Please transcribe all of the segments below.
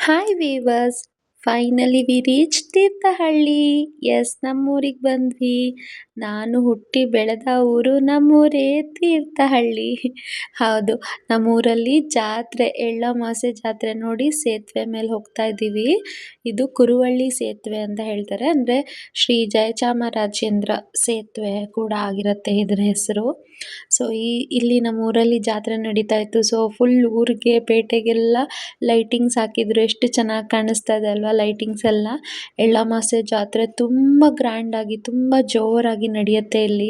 Hi viewers, finally we reach Thirthahalli. Yes, ನಮ್ಮೂರಿಗೆ ಬಂದ್ವಿ. ನಾನು ಹುಟ್ಟಿ ಬೆಳೆದ ಊರು ನಮ್ಮೂರೇ ತೀರ್ಥಹಳ್ಳಿ. ಹೌದು, ನಮ್ಮೂರಲ್ಲಿ ಜಾತ್ರೆ, ಎಳ್ಳಮಾವಾಸ್ಯೆ ಜಾತ್ರೆ ನೋಡಿ ಸೇತುವೆ ಮೇಲೆ ಹೋಗ್ತಾ ಇದ್ದೀವಿ. ಇದು ಕುರುವಳ್ಳಿ ಸೇತುವೆ ಅಂತ ಹೇಳ್ತಾರೆ. ಅಂದರೆ ಶ್ರೀ ಜಯಚಾಮರಾಜೇಂದ್ರ ಸೇತುವೆ ಕೂಡ ಆಗಿರುತ್ತೆ ಇದರ ಹೆಸರು. ಸೊ ಇಲ್ಲಿ ನಮ್ಮೂರಲ್ಲಿ ಜಾತ್ರೆ ನಡೀತಾ ಇತ್ತು. ಸೊ ಫುಲ್ ಊರಿಗೆ ಪೇಟೆಗೆಲ್ಲ ಲೈಟಿಂಗ್ಸ್ ಹಾಕಿದ್ರು. ಎಷ್ಟು ಚೆನ್ನಾಗಿ ಕಾಣಿಸ್ತಾ ಇದೆ ಅಲ್ವಾ ಲೈಟಿಂಗ್ಸ್ ಎಲ್ಲ. ಎಳ್ಳಮಾವಾಸ್ಯೆ ಜಾತ್ರೆ ತುಂಬ ಗ್ರ್ಯಾಂಡ್ ಆಗಿ, ತುಂಬ ಜೋರಾಗಿ ನಡೆಯುತ್ತೆ ಇಲ್ಲಿ.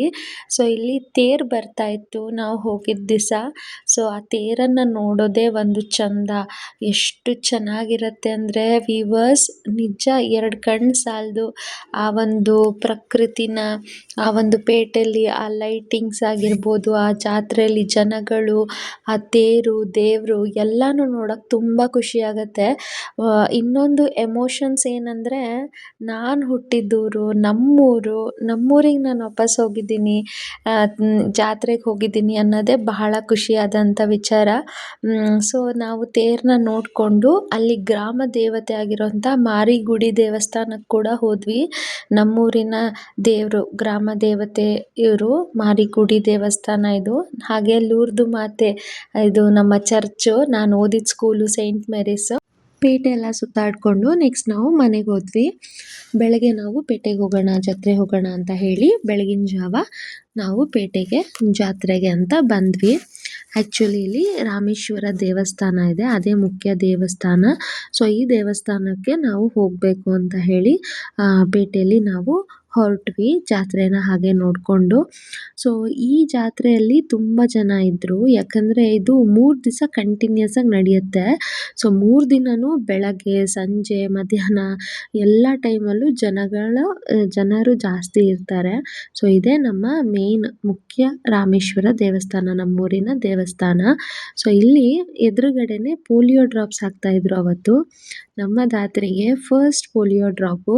ಸೊ ಇಲ್ಲಿ ತೇರು ಬರ್ತಾ ಇತ್ತು ನಾವು ಹೋಗಿದ್ದ ದಿವಸ. ಸೊ ಆ ತೇರನ್ನು ನೋಡೋದೇ ಒಂದು ಚಂದ. ಎಷ್ಟು ಚೆನ್ನಾಗಿರುತ್ತೆ ಅಂದರೆ ವೀವರ್ಸ್, ನಿಜ ಎರಡು ಕಣ್ಣು ಸಾಲದು. ಆ ಒಂದು ಪ್ರಕೃತಿನ, ಆ ಒಂದು ಪೇಟೆಯಲ್ಲಿ ಆ ಲೈಟಿಂಗ್ಸ್ ಆಗಿರ್ಬೋದು, ಆ ಜಾತ್ರೆಯಲ್ಲಿ ಜನಗಳು, ಆ ತೇರು, ದೇವರು ಎಲ್ಲನೂ ನೋಡೋಕೆ ತುಂಬ ಖುಷಿ ಆಗುತ್ತೆ. ಇನ್ನೊಂದು ಎಮೋಷನ್ಸ್ ಏನಂದರೆ, ನಾನು ಹುಟ್ಟಿದ್ದೂರು, ನಮ್ಮೂರಿಗೆ ನಾನು ವಾಪಸ್ ಹೋಗಿದ್ದೀನಿ, ಜಾತ್ರೆಗೆ ಹೋಗಿದ್ದೀನಿ ಅನ್ನೋದೇ ಬಹಳ ಖುಷಿಯಾದಂಥ ವಿಚಾರ. ಸೊ ನಾವು ತೇರನ್ನ ನೋಡಿಕೊಂಡು ಅಲ್ಲಿ ಗ್ರಾಮ ದೇವತೆ ಆಗಿರೋಂಥ ಮಾರಿಗುಡಿ ದೇವಸ್ಥಾನಕ್ಕೆ ಕೂಡ ಹೋದ್ವಿ. ನಮ್ಮೂರಿನ ದೇವರು, ಗ್ರಾಮ ದೇವತೆ ಇವರು, ಮಾರಿಗುಡಿ ದೇವಸ್ಥಾನ ಇದು. ಹಾಗೆ ಲೂರ್ದು ಮಾತೆ, ಇದು ನಮ್ಮ ಚರ್ಚು, ನಾನು ಓದಿದ ಸ್ಕೂಲು ಸೈಂಟ್ ಮೇರೀಸ್. ಪೇಟೆ ಎಲ್ಲ ಸುತ್ತಾಡಿಕೊಂಡು ನೆಕ್ಸ್ಟ್ ನಾವು ಮನೆಗೆ ಹೋದ್ವಿ. ಬೆಳಗ್ಗೆ ನಾವು ಪೇಟೆಗೆ ಹೋಗೋಣ, ಜಾತ್ರೆ ಹೋಗೋಣ ಅಂತ ಹೇಳಿ ಬೆಳಗಿನ ಜಾವ ನಾವು ಪೇಟೆಗೆ ಜಾತ್ರೆಗೆ ಅಂತ ಬಂದ್ವಿ. ಆ್ಯಕ್ಚುಲಿ ಇಲ್ಲಿ ರಾಮೇಶ್ವರ ದೇವಸ್ಥಾನ ಇದೆ, ಅದೇ ಮುಖ್ಯ ದೇವಸ್ಥಾನ. ಸೊ ಈ ದೇವಸ್ಥಾನಕ್ಕೆ ನಾವು ಹೋಗಬೇಕು ಅಂತ ಹೇಳಿ ಪೇಟೆಯಲ್ಲಿ ನಾವು ಹೊರಟ್ವಿ, ಜಾತ್ರೆನ ಹಾಗೆ ನೋಡಿಕೊಂಡು. ಸೊ ಈ ಜಾತ್ರೆಯಲ್ಲಿ ತುಂಬ ಜನ ಇದ್ದರು, ಯಾಕಂದರೆ ಇದು 3 ದಿವಸ ಕಂಟಿನ್ಯೂಸ್ ಆಗಿ ನಡೆಯುತ್ತೆ. ಸೊ 3 ದಿನವೂ ಬೆಳಗ್ಗೆ, ಸಂಜೆ, ಮಧ್ಯಾಹ್ನ ಎಲ್ಲ ಟೈಮಲ್ಲೂ ಜನರು ಜಾಸ್ತಿ ಇರ್ತಾರೆ. ಸೊ ಇದೇ ನಮ್ಮ ಮೇನ್ ಮುಖ್ಯ ರಾಮೇಶ್ವರ ದೇವಸ್ಥಾನ, ನಮ್ಮೂರಿನ ದೇವಸ್ಥಾನ. ಸೊ ಇಲ್ಲಿ ಎದುರುಗಡೆನೆ ಪೋಲಿಯೋ ಡ್ರಾಪ್ಸ್ ಹಾಕ್ತಾಯಿದ್ರು ಅವತ್ತು. ನಮ್ಮ ಜಾತ್ರೆಗೆ ಫಸ್ಟ್ ಪೋಲಿಯೋ ಡ್ರಾಪು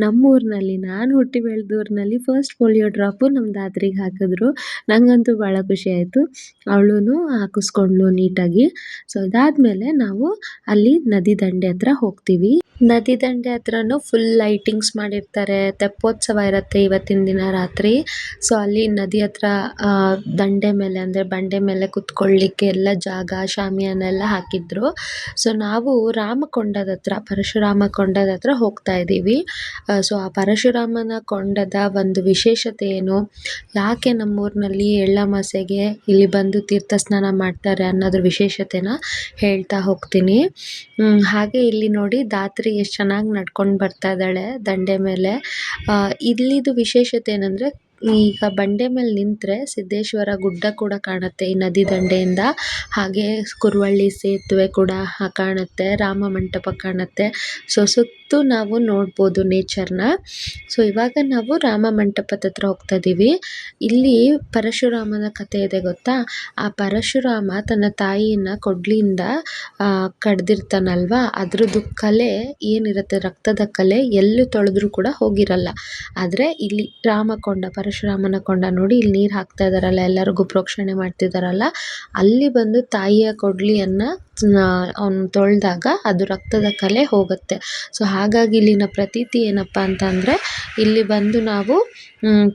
ನಮ್ಮೂರಿನಲ್ಲಿ, ನಾನು ಹುಟ್ಟಿ ಬೆಳೆದೂರಿನಲ್ಲಿ ಫಸ್ಟ್ ಪೋಲಿಯೋ ಡ್ರಾಪು ನಮ್ಮ ದಾತ್ರಿಗೆ ಹಾಕಿದ್ರು. ನನಗಂತೂ ಭಾಳ ಖುಷಿ ಆಯಿತು. ಅವಳು ಹಾಕಿಸ್ಕೊಂಡ್ಳು ನೀಟಾಗಿ. ಸೊ ಇದಾದಮೇಲೆ ನಾವು ಅಲ್ಲಿ ನದಿ ದಂಡೆ ಹತ್ರ ಹೋಗ್ತೀವಿ. ನದಿ ದಂಡೆ ಹತ್ರನೂ ಫುಲ್ ಲೈಟಿಂಗ್ಸ್ ಮಾಡಿರ್ತಾರೆ. ತೆಪ್ಪೋತ್ಸವ ಇರುತ್ತೆ ಇವತ್ತಿನ ದಿನ ರಾತ್ರಿ. ಸೊ ಅಲ್ಲಿ ನದಿ ಹತ್ರ ದಂಡೆ ಮೇಲೆ, ಅಂದರೆ ಬಂಡೆ ಮೇಲೆ ಕುತ್ಕೊಳ್ಳಿಕ್ಕೆ ಎಲ್ಲ ಜಾಗ, ಶಾಮಿಯಾನ ಎಲ್ಲ ಹಾಕಿದ್ರು. ಸೊ ನಾವು ರಾಮಕೊಂಡದ ಹತ್ರ, ಪರಶುರಾಮ ಕೊಂಡದ ಹತ್ರ ಹೋಗ್ತಾ ಇದ್ದೀವಿ. ಸೊ ಆ ಪರಶುರಾಮನ ಕೊಂಡದ ಒಂದು ವಿಶೇಷತೆ ಏನು, ಯಾಕೆ ನಮ್ಮೂರಿನಲ್ಲಿ ಎಳ್ಳಮಾವಾಸ್ಯೆಗೆ ಇಲ್ಲಿ ಬಂದು ತೀರ್ಥ ಸ್ನಾನ ಮಾಡ್ತಾರೆ ಅನ್ನೋದ್ರ ವಿಶೇಷತೆನ ಹೇಳ್ತಾ ಹೋಗ್ತೀನಿ. ಹಾಗೆ ಇಲ್ಲಿ ನೋಡಿ ದಾತ್ರಿ ಎಷ್ಟು ಚೆನ್ನಾಗಿ ನಡ್ಕೊಂಡು ಬರ್ತಾ ಇದ್ದಾಳೆ ದಂಡೆ ಮೇಲೆ. ಇಲ್ಲಿದು ವಿಶೇಷತೆ ಏನಂದರೆ, ಈಗ ಬಂಡೆ ಮೇಲೆ ನಿಂತರೆ ಸಿದ್ದೇಶ್ವರ ಗುಡ್ಡ ಕೂಡ ಕಾಣುತ್ತೆ ಈ ನದಿ ದಂಡೆಯಿಂದ. ಹಾಗೆ ಕುರುವಳ್ಳಿ ಸೇತುವೆ ಕೂಡ ಕಾಣುತ್ತೆ, ರಾಮ ಮಂಟಪ ಕಾಣುತ್ತೆ. ಸೊ ಸುತ್ತು ನಾವು ನೋಡ್ಬೋದು ನೇಚರ್ನ. ಸೊ ಇವಾಗ ನಾವು ರಾಮ ಮಂಟಪದ ಹತ್ರ ಹೋಗ್ತಾ ಇದ್ದೀವಿ. ಇಲ್ಲಿ ಪರಶುರಾಮನ ಕಥೆ ಇದೆ ಗೊತ್ತಾ. ಆ ಪರಶುರಾಮ ತನ್ನ ತಾಯಿಯನ್ನು ಕೊಡ್ಲಿಯಿಂದ ಕಡ್ದಿರ್ತಾನಲ್ವಾ, ಅದ್ರದ್ದು ಕಲೆ ಏನಿರುತ್ತೆ, ರಕ್ತದ ಕಲೆ ಎಲ್ಲೂ ತೊಳೆದ್ರೂ ಕೂಡ ಹೋಗಿರಲ್ಲ. ಆದರೆ ಇಲ್ಲಿ ರಾಮಕೊಂಡ, ಪರಶುರಾಮನ ಕೊಂಡ ನೋಡಿ, ಇಲ್ಲಿ ನೀರು ಹಾಕ್ತಾ ಇದ್ದಾರಲ್ಲ, ಎಲ್ಲರಿಗೂ ಪ್ರೋಕ್ಷಣೆ ಮಾಡ್ತಿದ್ದಾರಲ್ಲ, ಅಲ್ಲಿ ಬಂದು ತಾಯಿಯ ಕೊಡ್ಲಿಯನ್ನು ಅವನು ತೊಳೆದಾಗ ಅದು ರಕ್ತದ ಕಲೆ ಹೋಗುತ್ತೆ. ಸೊ ಹಾಗಾಗಿ ಇಲ್ಲಿನ ಪ್ರತೀತಿ ಏನಪ್ಪ ಅಂತಂದರೆ, ಇಲ್ಲಿ ಬಂದು ನಾವು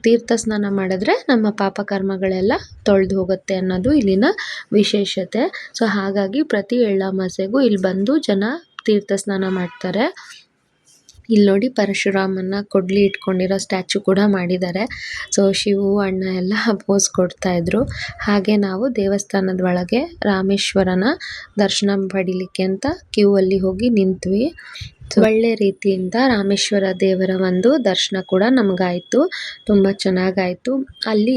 ತೀರ್ಥ ಸ್ನಾನ ಮಾಡಿದ್ರೆ ನಮ್ಮ ಪಾಪ ಕರ್ಮಗಳೆಲ್ಲ ತೊಳೆದು ಹೋಗುತ್ತೆ ಅನ್ನೋದು ಇಲ್ಲಿನ ವಿಶೇಷತೆ. ಸೊ ಹಾಗಾಗಿ ಪ್ರತಿ ಎಳ್ಳಮಾವಾಸ್ಯೆಗೂ ಇಲ್ಲಿ ಬಂದು ಜನ ತೀರ್ಥ ಸ್ನಾನ ಮಾಡ್ತಾರೆ. ಇಲ್ಲಿ ನೋಡಿ ಪರಶುರಾಮನ ಕೊಡ್ಲಿ ಇಟ್ಕೊಂಡಿರೋ ಸ್ಟ್ಯಾಚು ಕೂಡ ಮಾಡಿದ್ದಾರೆ. ಸೊ ಶಿವು ಅಣ್ಣ ಎಲ್ಲ ಪೋಸ್ ಕೊಡ್ತಾ ಇದ್ರು. ಹಾಗೆ ನಾವು ದೇವಸ್ಥಾನದ ಒಳಗೆ ರಾಮೇಶ್ವರನ ದರ್ಶನ ಪಡಿಲಿಕ್ಕೆ ಅಂತ ಕ್ಯೂ ಅಲ್ಲಿ ಹೋಗಿ ನಿಂತ್ವಿ. ಒಳ್ಳೆ ರೀತಿಯಿಂದ ರಾಮೇಶ್ವರ ದೇವರ ಒಂದು ದರ್ಶನ ಕೂಡ ನಮಗಾಯಿತು, ತುಂಬ ಚೆನ್ನಾಗಾಯಿತು. ಅಲ್ಲಿ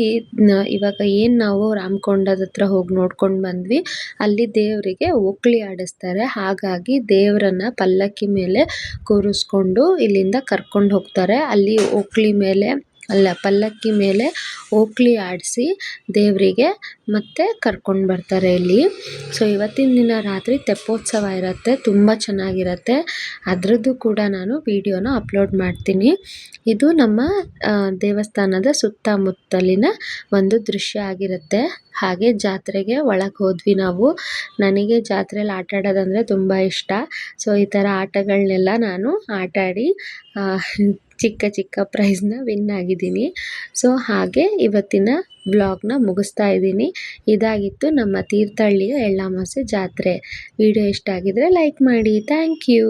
ಇವಾಗ ಏನು ನಾವು ರಾಮಕೊಂಡದ ಹತ್ರ ಹೋಗಿ ನೋಡ್ಕೊಂಡು ಬಂದ್ವಿ, ಅಲ್ಲಿ ದೇವರಿಗೆ ಓಕ್ಳಿ ಆಡಿಸ್ತಾರೆ. ಹಾಗಾಗಿ ದೇವರನ್ನ ಪಲ್ಲಕ್ಕಿ ಮೇಲೆ ಕೂರಿಸ್ಕೊಂಡು ಇಲ್ಲಿಂದ ಕರ್ಕೊಂಡು ಹೋಗ್ತಾರೆ. ಅಲ್ಲಿ ಓಕ್ಳಿ ಮೇಲೆ ಅಲ್ಲ ಪಲ್ಲಕ್ಕಿ ಮೇಲೆ ಓಕ್ಲಿ ಆಡಿಸಿ ದೇವರಿಗೆ ಮತ್ತೆ ಕರ್ಕೊಂಡು ಬರ್ತಾರೆ ಇಲ್ಲಿ. ಸೊ ಇವತ್ತಿನ ದಿನ ರಾತ್ರಿ ತೆಪ್ಪೋತ್ಸವ ಇರುತ್ತೆ, ತುಂಬ ಚೆನ್ನಾಗಿರುತ್ತೆ. ಅದರದ್ದು ಕೂಡ ನಾನು ವಿಡಿಯೋನ ಅಪ್ಲೋಡ್ ಮಾಡ್ತೀನಿ. ಇದು ನಮ್ಮ ದೇವಸ್ಥಾನದ ಸುತ್ತಮುತ್ತಲಿನ ಒಂದು ದೃಶ್ಯ ಆಗಿರುತ್ತೆ. ಹಾಗೆ ಜಾತ್ರೆಗೆ ಒಳಗೆ ಹೋದ್ವಿ ನಾವು. ನನಗೆ ಜಾತ್ರೆಯಲ್ಲಿ ಆಟ ಆಡೋದಂದರೆ ತುಂಬ ಇಷ್ಟ. ಸೊ ಈ ಥರ ಆಟಗಳನ್ನೆಲ್ಲ ನಾನು ಆಟ ಆಡಿ ಚಿಕ್ಕ ಚಿಕ್ಕ ಪ್ರೈಸ್ನ ವಿನ್ ಆಗಿದ್ದೀನಿ. ಸೊ ಹಾಗೆ ಇವತ್ತಿನ ಬ್ಲಾಗ್ನ ಮುಗಿಸ್ತಾ ಇದ್ದೀನಿ. ಇದಾಗಿತ್ತು ನಮ್ಮ ತೀರ್ಥಹಳ್ಳಿಯ ಎಳ್ಳಮಾವಾಸ್ಯೆ ಜಾತ್ರೆ. ವಿಡಿಯೋ ಇಷ್ಟ ಆಗಿದ್ರೆ ಲೈಕ್ ಮಾಡಿ. Thank you.